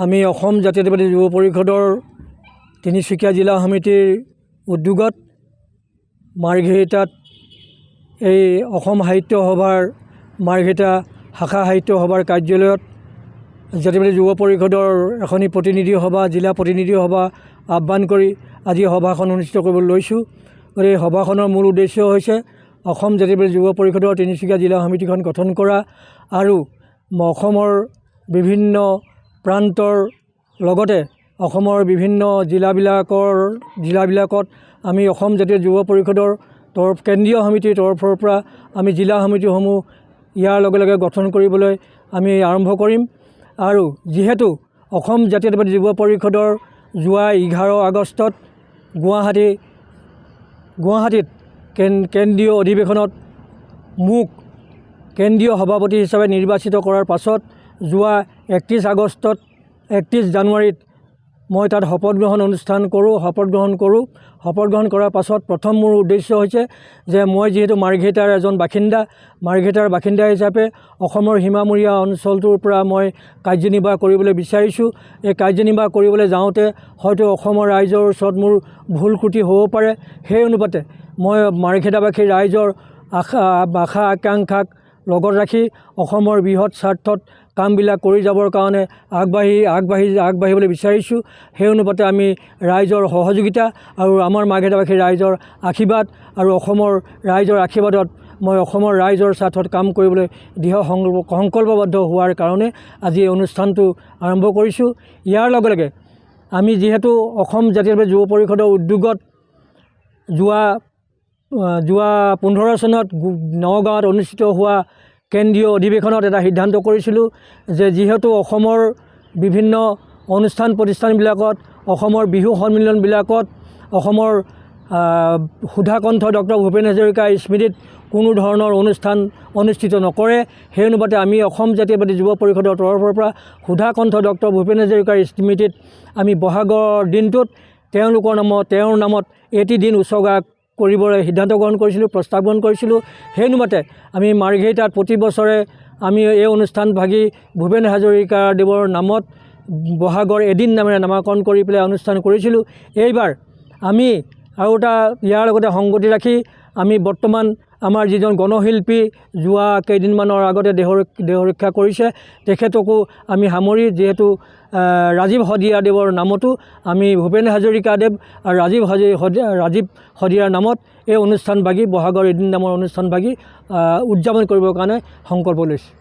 আমি অসম জাতীয়তাবাদী যুৱ পৰিষদৰ তিনিচুকীয়া জিলা সমিতিৰ উদ্যোগত মাৰ্ঘেৰিটাত এই অসম সাহিত্য সভাৰ মাৰ্ঘেৰিটা শাখা সাহিত্য সভাৰ কাৰ্যালয়ত জাতীয়তাবাদী যুৱ পৰিষদৰ এখনি প্ৰতিনিধি সভা জিলা প্ৰতিনিধি সভা আহ্বান কৰি আজি সভাখন অনুষ্ঠিত কৰিবলৈ লৈছোঁ। এই সভাখনৰ মূল উদ্দেশ্য হৈছে অসম জাতীয়তাবাদী যুৱ পৰিষদৰ তিনিচুকীয়া জিলা সমিতিখন গঠন কৰা আৰু অসমৰ বিভিন্ন প্ৰান্তৰ লগতে অসমৰ বিভিন্ন জিলাবিলাকত আমি অসম জাতীয় যুৱ পৰিষদৰ কেন্দ্ৰীয় সমিতিৰ তৰফৰ পৰা আমি জিলা সমিতিসমূহ ইয়াৰ লগে লগে গঠন কৰিবলৈ আমি আৰম্ভ কৰিম। আৰু যিহেতু অসম জাতীয়তাবাদী যুৱ পৰিষদৰ যোৱা 11 আগষ্টত গুৱাহাটীত কেন্দ্ৰীয় অধিৱেশনত মোক কেন্দ্ৰীয় সভাপতি হিচাপে নিৰ্বাচিত কৰাৰ পাছত যোৱা 31 জানুৱাৰীত মই তাত শপত গ্ৰহণ অনুষ্ঠান কৰোঁ। শপত গ্ৰহণ কৰাৰ পাছত প্ৰথম মোৰ উদ্দেশ্য হৈছে যে মই যিহেতু মাৰ্ঘেৰিটাৰ এজন বাসিন্দা হিচাপে অসমৰ সীমামূৰীয়া অঞ্চলটোৰ পৰা মই কাৰ্যনিৰ্বাহ কৰিবলৈ বিচাৰিছোঁ। এই কাৰ্যনিৰ্বাহ কৰিবলৈ যাওঁতে হয়তো অসমৰ ৰাইজৰ ওচৰত মোৰ ভুল ত্ৰুটি হ'ব পাৰে। সেই অনুপাতে মই মাৰ্ঘেৰিটাবাসীৰ ৰাইজৰ আশা আকাংক্ষাক লগত ৰাখি অসমৰ বৃহৎ স্বাৰ্থত কামবিলাক কৰি যাবৰ কাৰণে আগবাঢ়িবলৈ বিচাৰিছোঁ। সেই অনুপাতে আমি ৰাইজৰ সহযোগিতা আৰু আমাৰ মাৰ্ঘেৰিটাবাসীৰ ৰাইজৰ আশীৰ্বাদ আৰু অসমৰ ৰাইজৰ আশীৰ্বাদত মই অসমৰ ৰাইজৰ স্বাৰ্থত কাম কৰিবলৈ দৃঢ় সংকল্পবদ্ধ হোৱাৰ কাৰণে আজি এই অনুষ্ঠানটো আৰম্ভ কৰিছোঁ। ইয়াৰ লগে লগে আমি যিহেতু অসম জাতীয়তাবাদী যুৱ পৰিষদৰ উদ্যোগত যোৱা 15 চনত নগাঁৱত অনুষ্ঠিত হোৱা কেন্দ্ৰীয় অধিৱেশনত এটা সিদ্ধান্ত কৰিছিলোঁ যে যিহেতু অসমৰ বিভিন্ন অনুষ্ঠান প্ৰতিষ্ঠানবিলাকত অসমৰ বিহু সন্মিলনবিলাকত অসমৰ সুধাকণ্ঠ ডক্টৰ ভূপেন হাজৰিকাৰ স্মৃতিত কোনো ধৰণৰ অনুষ্ঠান অনুষ্ঠিত নকৰে। সেই অনুপাতে আমি অসম জাতীয়তাবাদী যুৱ পৰিষদৰ তৰফৰ পৰা সুধাকণ্ঠ ডক্টৰ ভূপেন হাজৰিকাৰ স্মৃতিত আমি বহাগৰ দিনটোত তেওঁৰ নামত এটি দিন উৎসৰ্গা কৰিবলৈ সিদ্ধান্ত গ্ৰহণ কৰিছিলোঁ, প্ৰস্তাৱ গ্ৰহণ কৰিছিলোঁ। সেই অনুপাতে আমি মাৰ্ঘেৰিটাত প্ৰতি বছৰে আমি এই অনুষ্ঠান ভাগি ভূপেন হাজৰিকা দেৱৰ নামত বহাগৰ এদিন নামেৰে নামাকৰণ কৰি পেলাই অনুষ্ঠান কৰিছিলোঁ। এইবাৰ আমি আৰু এটা ইয়াৰ লগতে সংগতি ৰাখি আমি বৰ্তমান আমাৰ যিজন গণশিল্পী যোৱা কেইদিনমানৰ আগতে দেহ ৰক্ষা কৰিছে তেখেতকো আমি সামৰি যিহেতু ৰাজীৱ শদিয়াদেৱৰ নামতো আমি ভূপেন হাজৰিকা দেৱ আৰু ৰাজীৱ শদিয়াৰ নামত এই অনুষ্ঠান ভাগি বহাগৰ এদিন নামৰ অনুষ্ঠান ভাগি উদযাপন কৰিবৰ কাৰণে সংকল্প লৈছোঁ।